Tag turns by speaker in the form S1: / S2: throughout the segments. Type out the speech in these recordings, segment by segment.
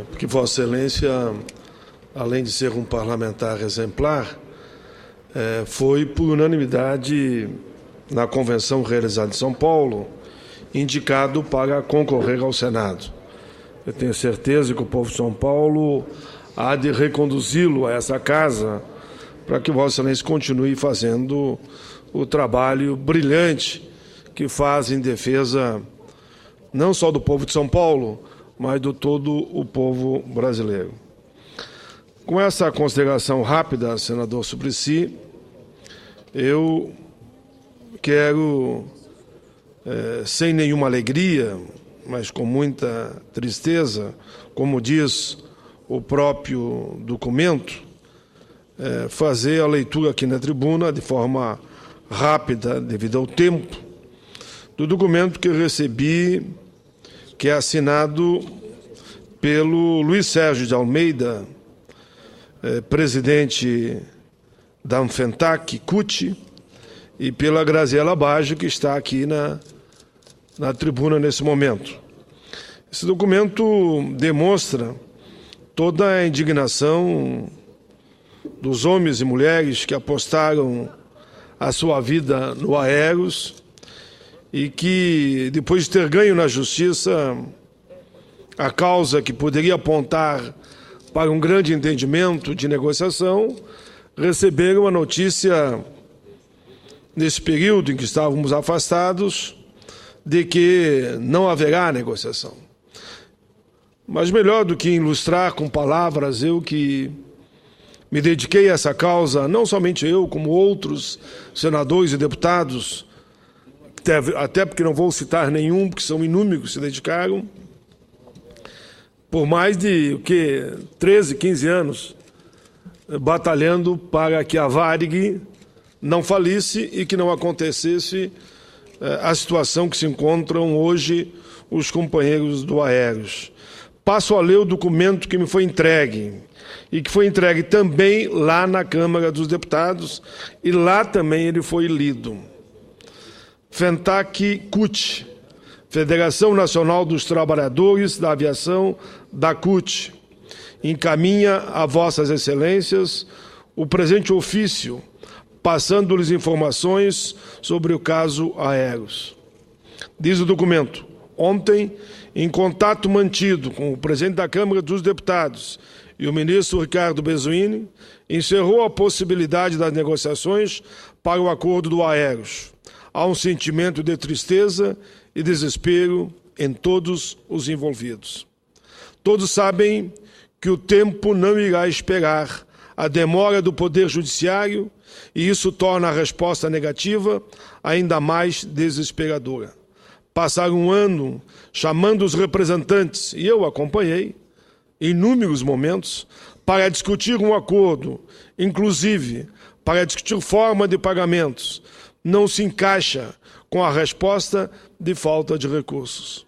S1: porque Vossa Excelência, além de ser um parlamentar exemplar, foi por unanimidade na convenção realizada em São Paulo, indicado para concorrer ao Senado. Eu tenho certeza que o povo de São Paulo há de reconduzi-lo a essa casa para que Vossa Excelência continue fazendo o trabalho brilhante que faz em defesa não só do povo de São Paulo, mas de todo o povo brasileiro. Com essa consideração rápida, senador Suplicy, eu quero, sem nenhuma alegria, mas com muita tristeza, como diz o próprio documento, fazer a leitura aqui na tribuna de forma rápida, devido ao tempo, do documento que eu recebi, que é assinado pelo Luiz Sérgio de Almeida, presidente da Anfentac, CUT, e pela Graziela Baggio, que está aqui na tribuna nesse momento. Esse documento demonstra toda a indignação dos homens e mulheres que apostaram a sua vida no Aeros e que, depois de ter ganho na justiça a causa que poderia apontar para um grande entendimento de negociação, receberam a notícia, nesse período em que estávamos afastados, de que não haverá negociação. Mas melhor do que ilustrar com palavras, eu que me dediquei a essa causa, não somente eu, como outros senadores e deputados, até porque não vou citar nenhum, porque são inúmeros que se dedicaram, por mais de 13, 15 anos, batalhando para que a Varig não falisse e que não acontecesse a situação que se encontram hoje os companheiros do Aeros. Passo a ler o documento que me foi entregue e que foi entregue também lá na Câmara dos Deputados e lá também ele foi lido. Fentac CUT, Federação Nacional dos Trabalhadores da Aviação da CUT, encaminha a Vossas Excelências o presente ofício, passando-lhes informações sobre o caso Aeros. Diz o documento: ontem, em contato mantido com o presidente da Câmara dos Deputados e o ministro Ricardo Bezuini, encerrou a possibilidade das negociações para o acordo do Aeros. Há um sentimento de tristeza e desespero em todos os envolvidos. Todos sabem que o tempo não irá esperar a demora do Poder Judiciário e isso torna a resposta negativa ainda mais desesperadora. Passaram um ano chamando os representantes, e eu acompanhei, em inúmeros momentos, para discutir um acordo, inclusive para discutir forma de pagamentos, não se encaixa com a resposta de falta de recursos.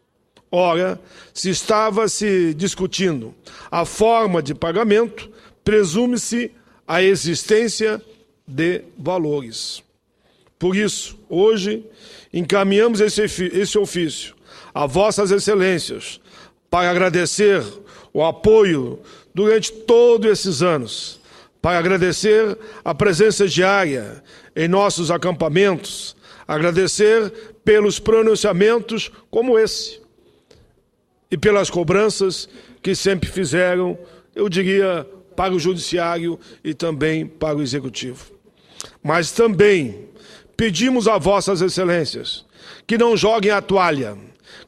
S1: Ora, se estava se discutindo a forma de pagamento, presume-se a existência de valores. Por isso, hoje, encaminhamos esse ofício a Vossas Excelências para agradecer o apoio durante todos esses anos, para agradecer a presença diária em nossos acampamentos, agradecer pelos pronunciamentos como esse e pelas cobranças que sempre fizeram, eu diria, para o Judiciário e também para o Executivo. Mas também pedimos a Vossas Excelências que não joguem a toalha,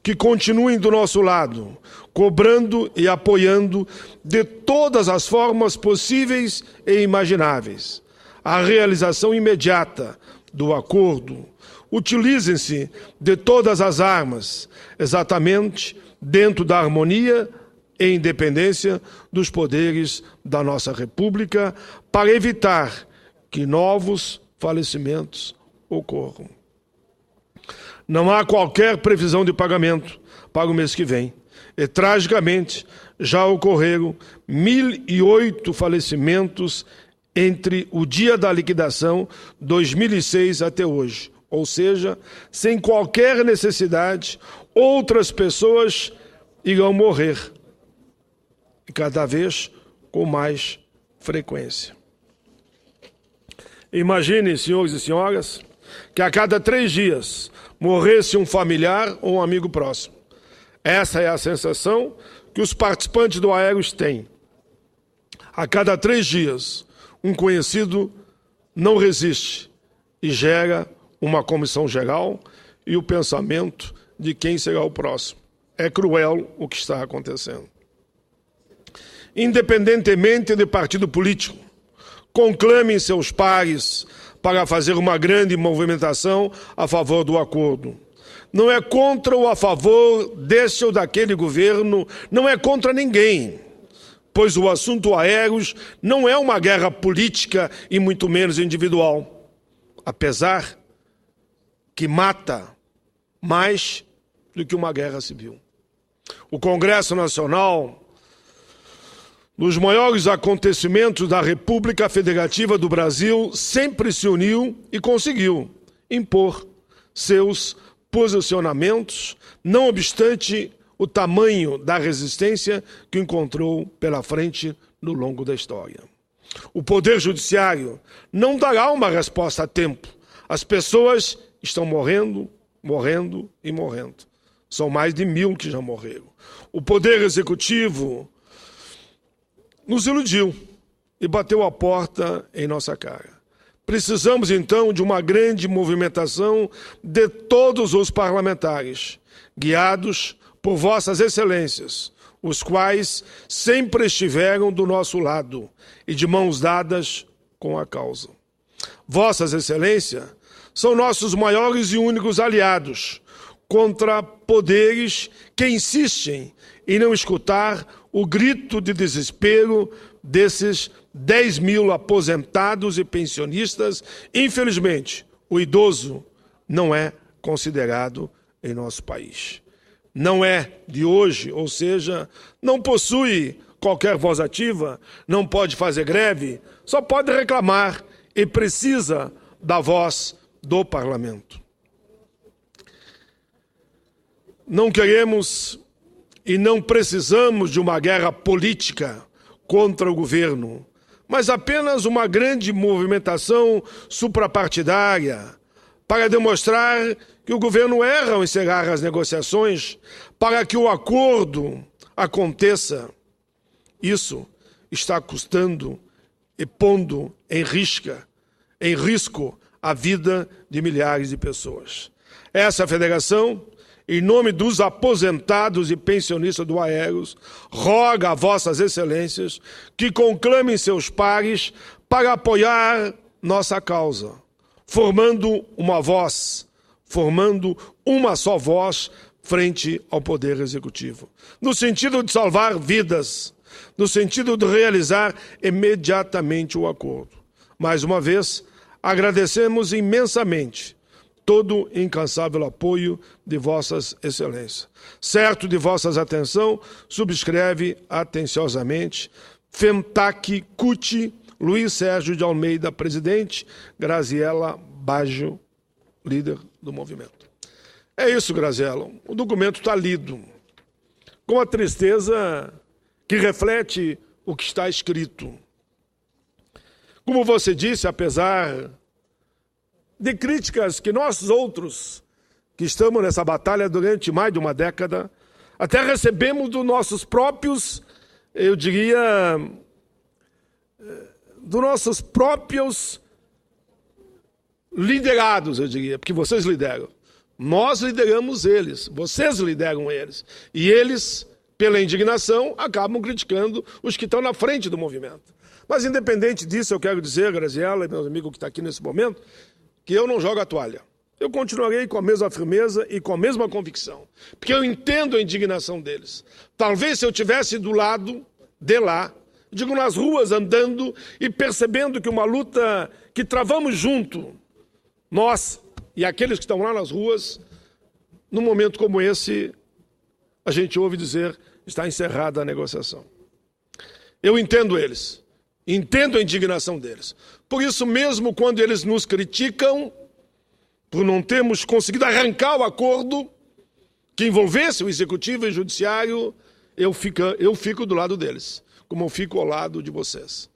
S1: que continuem do nosso lado, cobrando e apoiando de todas as formas possíveis e imagináveis a realização imediata do acordo. Utilizem-se de todas as armas, exatamente dentro da harmonia e independência dos poderes da nossa República, para evitar que novos falecimentos ocorram. Não há qualquer previsão de pagamento para o mês que vem. E, tragicamente, já ocorreram 1.008 falecimentos entre o dia da liquidação, 2006, até hoje. Ou seja, sem qualquer necessidade, outras pessoas irão morrer. e cada vez com mais frequência. Imaginem, senhores e senhoras, que a cada 3 dias morresse um familiar ou um amigo próximo. Essa é a sensação que os participantes do Aeros têm. A cada 3 dias, um conhecido não resiste e gera uma comissão geral e o pensamento de quem será o próximo. É cruel o que está acontecendo. Independentemente de partido político, conclamem seus pares para fazer uma grande movimentação a favor do acordo. Não é contra ou a favor desse ou daquele governo, não é contra ninguém, pois o assunto Aeros não é uma guerra política e muito menos individual, apesar que mata mais do que uma guerra civil. O Congresso Nacional, nos maiores acontecimentos da República Federativa do Brasil, sempre se uniu e conseguiu impor seus posicionamentos, não obstante o tamanho da resistência que encontrou pela frente no longo da história. O Poder Judiciário não dará uma resposta a tempo. As pessoas estão morrendo, morrendo e morrendo. São mais de 1.000 que já morreram. O Poder Executivo nos iludiu e bateu a porta em nossa cara. Precisamos, então, de uma grande movimentação de todos os parlamentares, guiados por vossas excelências, os quais sempre estiveram do nosso lado e de mãos dadas com a causa. Vossas excelências são nossos maiores e únicos aliados contra poderes que insistem em não escutar o grito de desespero desses 10.000 aposentados e pensionistas. Infelizmente, o idoso não é considerado em nosso país. Não é de hoje, ou seja, não possui qualquer voz ativa, não pode fazer greve, só pode reclamar e precisa da voz do parlamento. Não queremos e não precisamos de uma guerra política contra o governo, mas apenas uma grande movimentação suprapartidária para demonstrar que o governo erra ao encerrar as negociações para que o acordo aconteça. Isso está custando e pondo em risco a vida de milhares de pessoas. Essa federação, em nome dos aposentados e pensionistas do Aeros, roga a vossas excelências que conclamem seus pares para apoiar nossa causa, formando uma voz, formando uma só voz frente ao Poder Executivo, no sentido de salvar vidas, no sentido de realizar imediatamente o acordo. Mais uma vez, agradecemos imensamente todo o incansável apoio de vossas excelências. Certo de vossas atenção, subscreve atenciosamente Fentac Cuti, Luiz Sérgio de Almeida, presidente, Graziela Baggio, líder do movimento. É isso, Graziela. O documento está lido, com a tristeza que reflete o que está escrito. Como você disse, apesar de críticas que nós outros, que estamos nessa batalha durante mais de uma década, até recebemos dos nossos próprios, eu diria, dos nossos próprios liderados, eu diria, porque vocês lideram. Nós lideramos eles, vocês lideram eles. E eles, pela indignação, acabam criticando os que estão na frente do movimento. Mas, independente disso, eu quero dizer, Graziela e meus amigos que estão aqui nesse momento, que eu não jogo a toalha. Eu continuarei com a mesma firmeza e com a mesma convicção, porque eu entendo a indignação deles. Talvez se eu estivesse do lado de lá, digo nas ruas andando e percebendo que uma luta que travamos junto, nós e aqueles que estão lá nas ruas, num momento como esse, a gente ouve dizer, está encerrada a negociação. Eu entendo eles, entendo a indignação deles. Por isso mesmo, quando eles nos criticam, por não termos conseguido arrancar o acordo que envolvesse o Executivo e o Judiciário, eu fico do lado deles, como eu fico ao lado de vocês.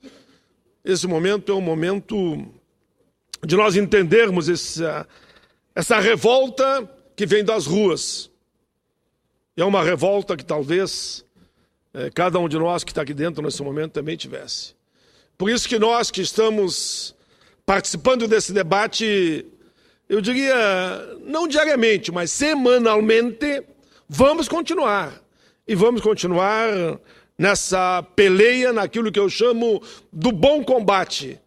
S1: Esse momento é um momento de nós entendermos essa revolta que vem das ruas. É uma revolta que talvez cada um de nós que está aqui dentro nesse momento também tivesse. Por isso que nós que estamos participando desse debate, eu diria, não diariamente, mas semanalmente, vamos continuar. E vamos continuar nessa peleia, naquilo que eu chamo do bom combate,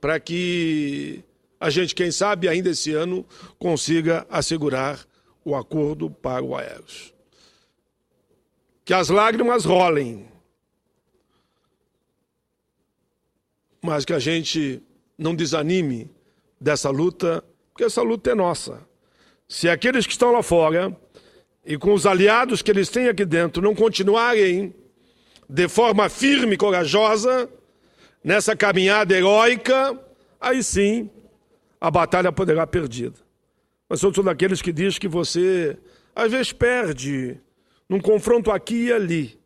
S1: para que a gente, quem sabe, ainda esse ano, consiga assegurar o acordo para o Aeros. Que as lágrimas rolem, mas que a gente não desanime dessa luta, porque essa luta é nossa. Se aqueles que estão lá fora e com os aliados que eles têm aqui dentro não continuarem de forma firme e corajosa nessa caminhada heróica, aí sim a batalha poderá ser perdida. Mas eu sou daqueles que diz que você às vezes perde num confronto aqui e ali.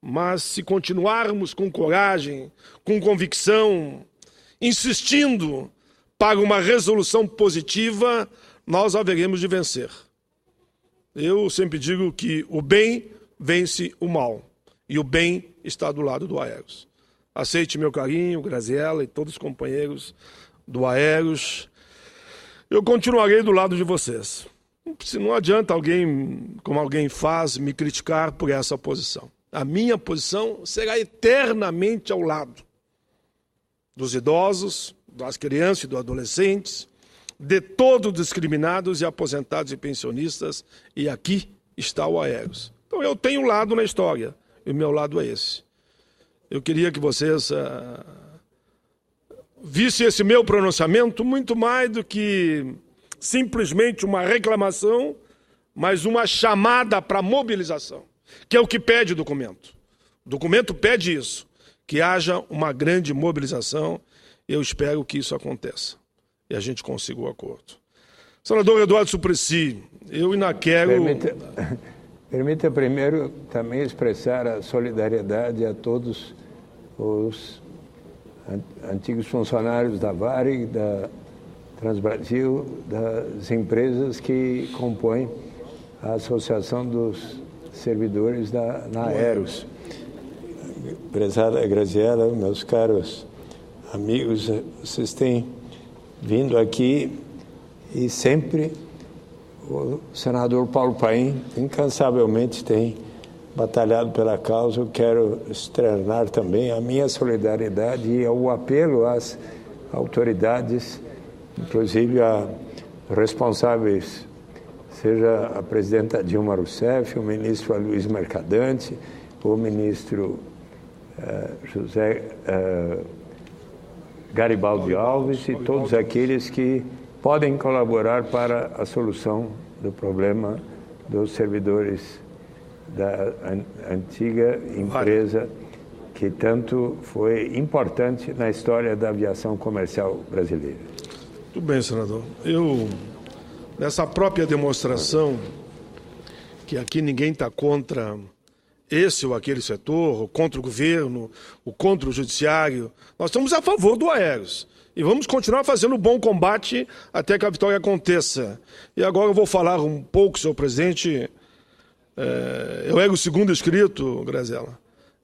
S1: Mas se continuarmos com coragem, com convicção, insistindo para uma resolução positiva, nós haveremos de vencer. Eu sempre digo que o bem vence o mal. E o bem está do lado do Aeros. Aceite meu carinho, Graziella e todos os companheiros do Aeros. Eu continuarei do lado de vocês. Se não adianta alguém, como alguém faz, me criticar por essa posição. A minha posição será eternamente ao lado dos idosos, das crianças e dos adolescentes, de todos os discriminados e aposentados e pensionistas, e aqui está o Aeros. Então eu tenho um lado na história, e o meu lado é esse. Eu queria que vocês vissem esse meu pronunciamento muito mais do que simplesmente uma reclamação, mas uma chamada para mobilização, que é o que pede o documento. O documento pede isso, que haja uma grande mobilização. Eu espero que isso aconteça e a gente consiga o acordo. Senador Eduardo Suplicy, eu ainda quero...
S2: Permita primeiro também expressar a solidariedade a todos os antigos funcionários da Varig, da Transbrasil, das empresas que compõem a Associação dos Servidores na Aeros. Prezada Graziella, meus caros amigos, vocês têm vindo aqui e sempre o senador Paulo Paim incansavelmente tem batalhado pela causa. Eu quero externar também a minha solidariedade e o apelo às autoridades, inclusive a responsáveis, seja a presidenta Dilma Rousseff, o ministro Aloysio Mercadante, o ministro José Garibaldi Alves e todos aqueles que podem colaborar para a solução do problema dos servidores da antiga empresa que tanto foi importante na história da aviação comercial brasileira.
S1: Tudo bem, senador. Eu, nessa própria demonstração, que aqui ninguém está contra esse ou aquele setor, ou contra o governo, ou contra o judiciário, nós estamos a favor do Aeros. E vamos continuar fazendo um bom combate até que a vitória aconteça. E agora eu vou falar um pouco, senhor presidente. Eu era o segundo inscrito, Graziella,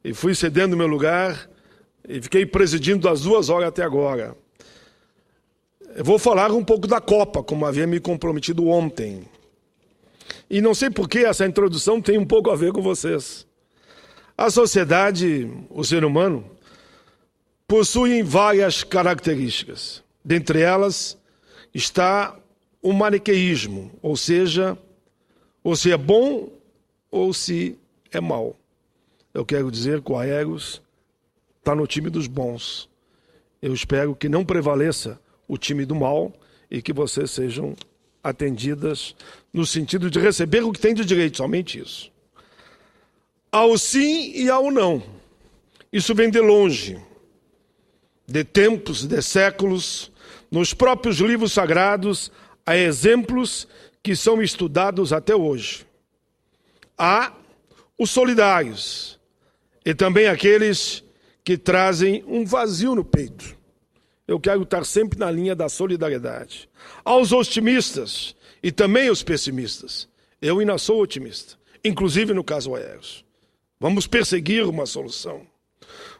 S1: e fui cedendo meu lugar e fiquei presidindo das 2 horas até agora. Eu vou falar um pouco da Copa, como havia me comprometido ontem. E não sei por que essa introdução tem um pouco a ver com vocês. A sociedade, o ser humano, possuem várias características. Dentre elas está o maniqueísmo, ou seja, ou se é bom ou se é mal. Eu quero dizer que o Aeros está no time dos bons. Eu espero que não prevaleça o time do mal e que vocês sejam atendidas no sentido de receber o que tem de direito, somente isso. Ao sim e ao não. Isso vem de longe, de tempos, de séculos. Nos próprios livros sagrados há exemplos que são estudados até hoje. Há os solidários e também aqueles que trazem um vazio no peito. Eu quero estar sempre na linha da solidariedade. Aos otimistas e também aos pessimistas. Eu ainda sou otimista, inclusive no caso Aeros. Vamos perseguir uma solução.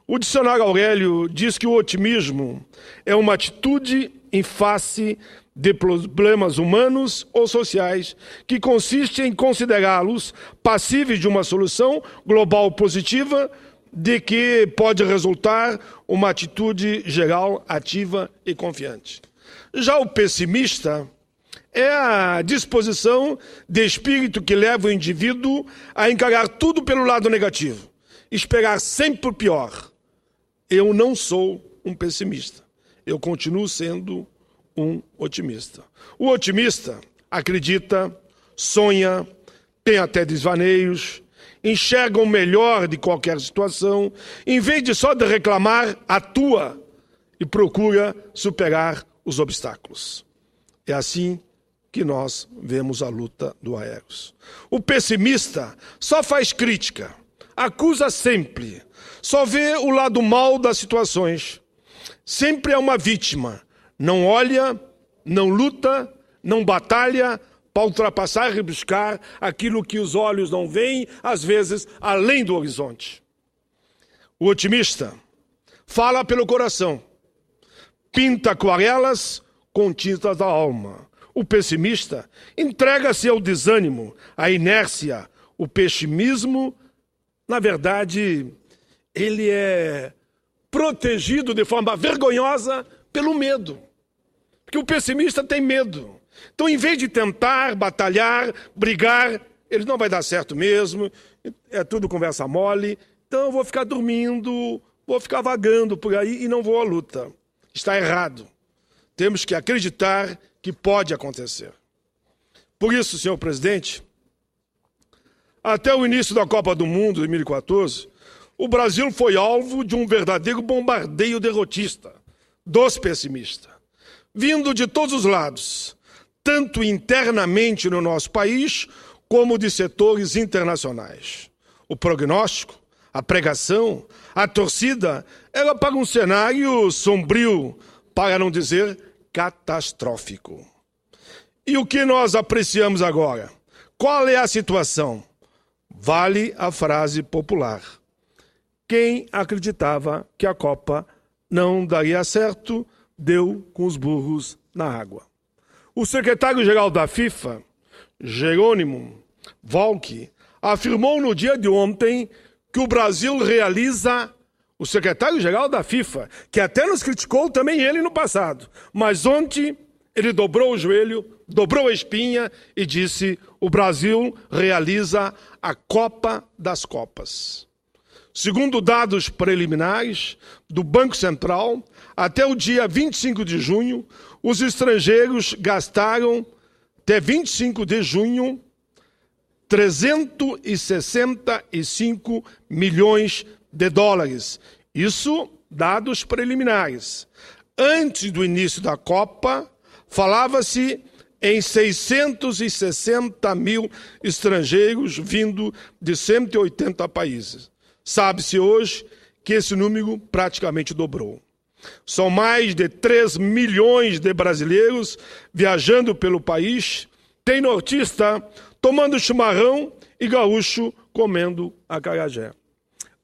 S1: O dicionário Aurélio diz que o otimismo é uma atitude em face de problemas humanos ou sociais que consiste em considerá-los passíveis de uma solução global positiva de que pode resultar uma atitude geral ativa e confiante. Já o pessimista é a disposição de espírito que leva o indivíduo a encarar tudo pelo lado negativo, esperar sempre o pior. Eu não sou um pessimista, eu continuo sendo um otimista. O otimista acredita, sonha, tem até desvaneios, enxerga o melhor de qualquer situação, em vez de só de reclamar, atua e procura superar os obstáculos. É assim que nós vemos a luta do Aeros. O pessimista só faz crítica, acusa sempre, só vê o lado mal das situações. Sempre é uma vítima, não olha, não luta, não batalha para ultrapassar e buscar aquilo que os olhos não veem, às vezes além do horizonte. O otimista fala pelo coração, pinta aquarelas com tintas da alma. O pessimista entrega-se ao desânimo, à inércia, o pessimismo. Na verdade, ele é protegido de forma vergonhosa pelo medo. Porque o pessimista tem medo. Então, em vez de tentar, batalhar, brigar, ele não vai dar certo mesmo, é tudo conversa mole, então eu vou ficar dormindo, vou ficar vagando por aí e não vou à luta. Está errado. Temos que acreditar que pode acontecer. Por isso, senhor presidente, até o início da Copa do Mundo de 2014, o Brasil foi alvo de um verdadeiro bombardeio derrotista dos pessimistas, vindo de todos os lados, tanto internamente no nosso país, como de setores internacionais. O prognóstico, a pregação, a torcida era para um cenário sombrio, para não dizer catastrófico. E o que nós apreciamos agora? Qual é a situação? Vale a frase popular. Quem acreditava que a Copa não daria certo, deu com os burros na água. O secretário-geral da FIFA, Jerônimo Volk, afirmou no dia de ontem que o Brasil realiza, o secretário-geral da FIFA, que até nos criticou também ele no passado, mas ontem ele dobrou o joelho, dobrou a espinha e disse: o Brasil realiza a Copa das Copas. Segundo dados preliminares do Banco Central, até o dia 25 de junho, os estrangeiros gastaram, até 25 de junho, 365 milhões de dólares. Isso, dados preliminares. Antes do início da Copa, falava-se em 660 mil estrangeiros vindo de 180 países. Sabe-se hoje que esse número praticamente dobrou. São mais de 3 milhões de brasileiros viajando pelo país, tem nortista tomando chimarrão e gaúcho comendo acarajé.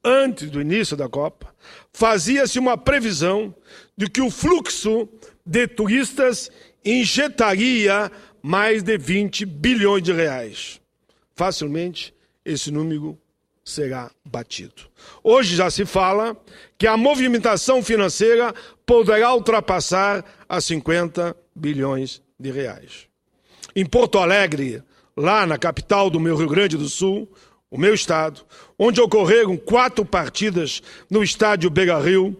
S1: Antes do início da Copa, fazia-se uma previsão de que o fluxo de turistas injetaria mais de 20 bilhões de reais. Facilmente, esse número será batido. Hoje já se fala que a movimentação financeira poderá ultrapassar a 50 bilhões de reais. Em Porto Alegre, lá na capital do meu Rio Grande do Sul, o meu estado, onde ocorreram 4 partidas no estádio Beira-Rio,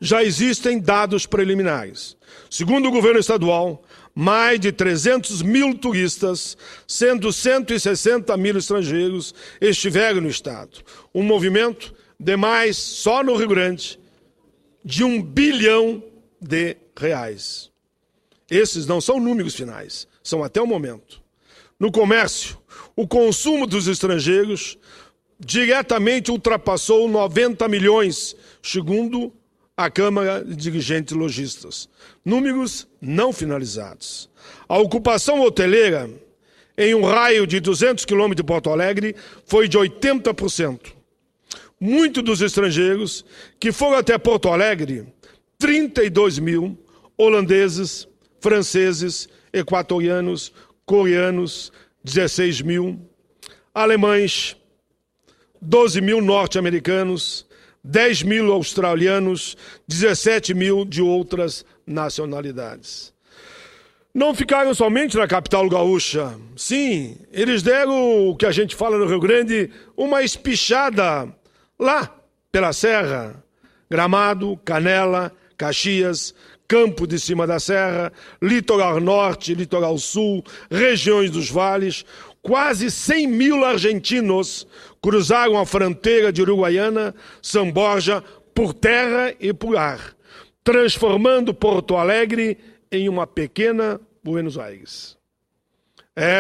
S1: já existem dados preliminares. Segundo o governo estadual, mais de 300 mil turistas, sendo 160 mil estrangeiros, estiveram no estado. Um movimento de mais, só no Rio Grande, de 1 bilhão de reais. Esses não são números finais, são até o momento. No comércio, o consumo dos estrangeiros diretamente ultrapassou 90 milhões, segundo a Câmara de Dirigentes Lojistas. Números não finalizados. A ocupação hoteleira em um raio de 200 quilômetros de Porto Alegre foi de 80%. Muitos dos estrangeiros que foram até Porto Alegre, 32 mil, holandeses, franceses, equatorianos, coreanos, 16 mil, alemães, 12 mil norte-americanos, 10 mil australianos, 17 mil de outras nacionalidades. Não ficaram somente na capital gaúcha. Sim, eles deram o que a gente fala no Rio Grande, uma espichada lá pela Serra. Gramado, Canela, Caxias, Campo de Cima da Serra, Litoral Norte, Litoral Sul, regiões dos vales. Quase 100 mil argentinos cruzaram a fronteira de Uruguaiana, São Borja, por terra e por ar, transformando Porto Alegre em uma pequena Buenos Aires.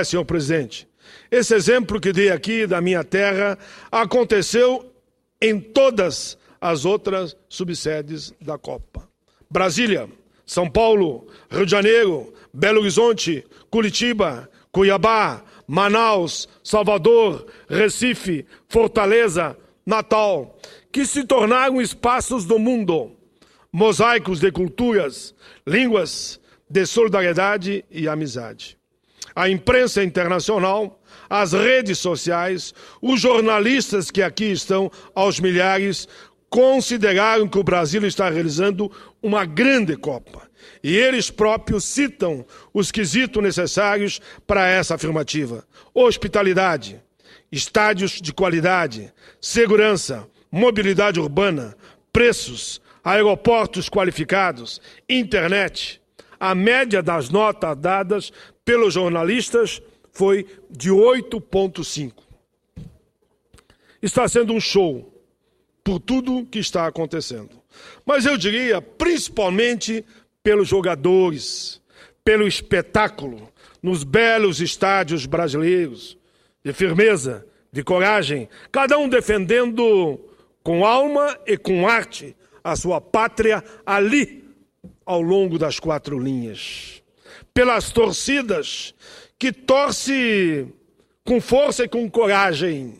S1: Senhor presidente, esse exemplo que dei aqui da minha terra aconteceu em todas as outras subsedes da Copa. Brasília, São Paulo, Rio de Janeiro, Belo Horizonte, Curitiba, Cuiabá, Manaus, Salvador, Recife, Fortaleza, Natal, que se tornaram espaços do mundo, mosaicos de culturas, línguas, de solidariedade e amizade. A imprensa internacional, as redes sociais, os jornalistas que aqui estão aos milhares, consideraram que o Brasil está realizando uma grande Copa. E eles próprios citam os quesitos necessários para essa afirmativa: hospitalidade, estádios de qualidade, segurança, mobilidade urbana, preços, aeroportos qualificados, internet. A média das notas dadas pelos jornalistas foi de 8,5. Está sendo um show por tudo que está acontecendo. Mas eu diria, principalmente pelos jogadores, pelo espetáculo, nos belos estádios brasileiros, de firmeza, de coragem, cada um defendendo com alma e com arte a sua pátria ali, ao longo das 4 linhas. Pelas torcidas que torce com força e com coragem,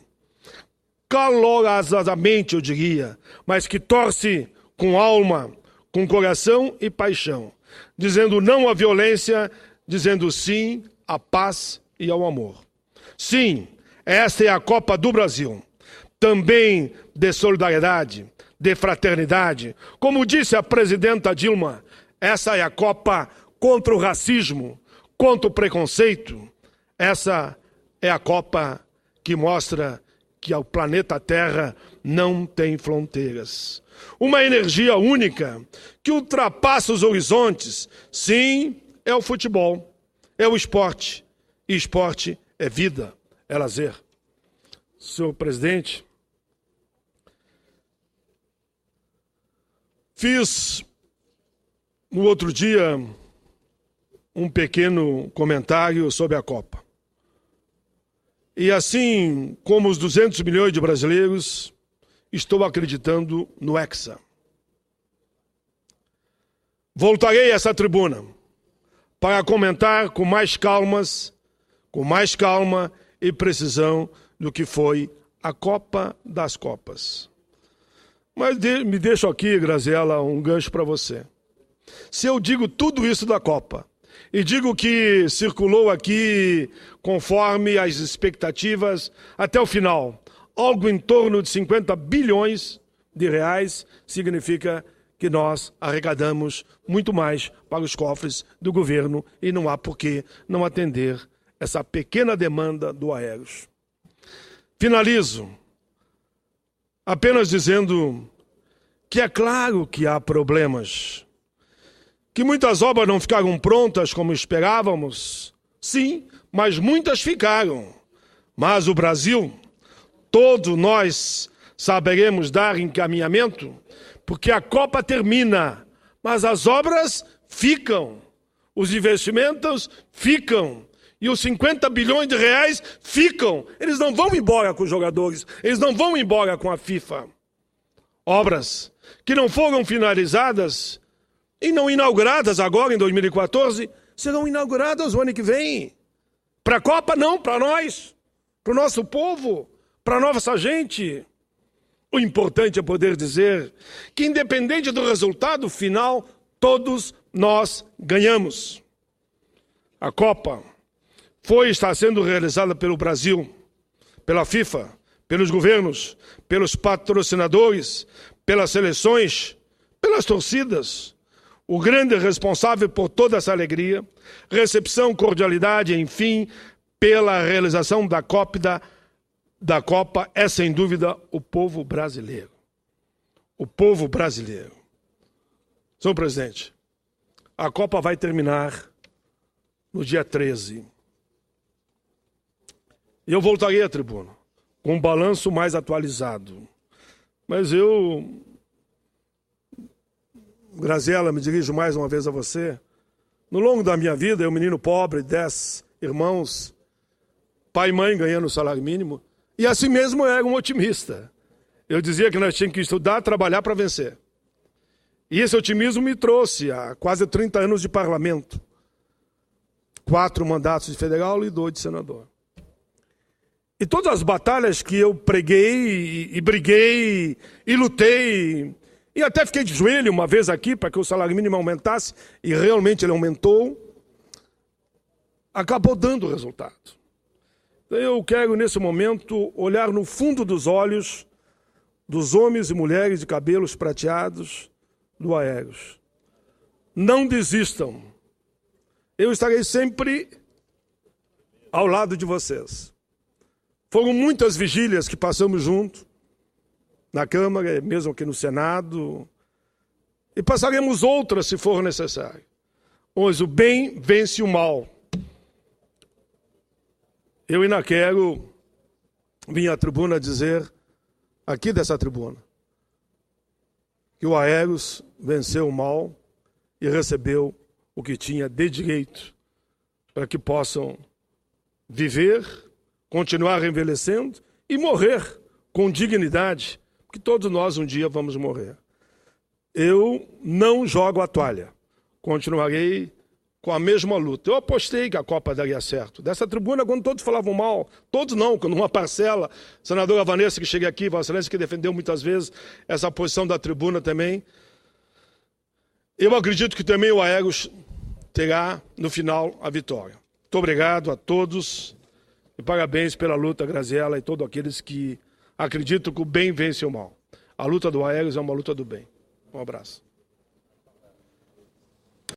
S1: calorosamente eu diria, mas que torce com alma, com coração e paixão, dizendo não à violência, dizendo sim à paz e ao amor. Sim, esta é a Copa do Brasil, também de solidariedade, de fraternidade. Como disse a presidenta Dilma, essa é a Copa contra o racismo, contra o preconceito. Essa é a Copa que mostra que o planeta Terra não tem fronteiras. Uma energia única que ultrapassa os horizontes. Sim, é o futebol, é o esporte. E esporte é vida, é lazer. Senhor presidente, fiz no outro dia um pequeno comentário sobre a Copa. E assim como os 200 milhões de brasileiros, estou acreditando no Hexa. Voltarei a essa tribuna para comentar com mais calma e precisão do que foi a Copa das Copas. Mas me deixo aqui, Graziela, um gancho para você. Se eu digo tudo isso da Copa, e digo que circulou aqui, conforme as expectativas, até o final, algo em torno de 50 bilhões de reais, significa que nós arrecadamos muito mais para os cofres do governo e não há por que não atender essa pequena demanda do Aeros. Finalizo apenas dizendo que é claro que há problemas, que muitas obras não ficaram prontas como esperávamos, sim, mas muitas ficaram. Mas o Brasil, todos nós saberemos dar encaminhamento, porque a Copa termina, mas as obras ficam, os investimentos ficam, E os 50 bilhões de reais ficam. Eles não vão embora com os jogadores. Eles não vão embora com a FIFA. Obras que não foram finalizadas e não inauguradas agora em 2014, serão inauguradas o ano que vem. Para a Copa não, para nós. Para o nosso povo. Para a nossa gente. O importante é poder dizer que, independente do resultado final, todos nós ganhamos. A Copa foi e está sendo realizada pelo Brasil, pela FIFA, pelos governos, pelos patrocinadores, pelas seleções, pelas torcidas. O grande responsável por toda essa alegria, recepção, cordialidade, enfim, pela realização da Copa é, sem dúvida, o povo brasileiro. O povo brasileiro. Senhor presidente, a Copa vai terminar no dia 13. E eu voltarei à tribuna com um balanço mais atualizado. Mas eu, Graziela, me dirijo mais uma vez a você. No longo da minha vida, eu, menino pobre, 10 irmãos, pai e mãe ganhando o salário mínimo, e assim mesmo eu era um otimista. Eu dizia que nós tínhamos que estudar, trabalhar para vencer. E esse otimismo me trouxe a quase 30 anos de parlamento. 4 mandatos de federal e 2 de senador. E todas as batalhas que eu preguei e briguei e lutei, e até fiquei de joelho uma vez aqui para que o salário mínimo aumentasse, e realmente ele aumentou, acabou dando resultado. Então eu quero, nesse momento, olhar no fundo dos olhos dos homens e mulheres de cabelos prateados do Aeros. Não desistam. Eu estarei sempre ao lado de vocês. Foram muitas vigílias que passamos juntos, na Câmara, mesmo aqui no Senado, e passaremos outras se for necessário. Pois o bem vence o mal. Eu ainda quero vir à tribuna dizer, aqui dessa tribuna, que o Aeros venceu o mal e recebeu o que tinha de direito para que possam viver, continuar envelhecendo e morrer com dignidade, porque todos nós um dia vamos morrer. Eu não jogo a toalha, continuarei com a mesma luta. Eu apostei que a Copa daria certo. Dessa tribuna, quando todos falavam mal, todos não, quando uma parcela, a senadora Vanessa, que chega aqui, Vossa Excelência, que defendeu muitas vezes essa posição da tribuna também, eu acredito que também o Aeros terá, no final, a vitória. Muito obrigado a todos e parabéns pela luta, Graziela, e todos aqueles que acreditam que o bem vence o mal. A luta do Aeros é uma luta do bem. Um abraço.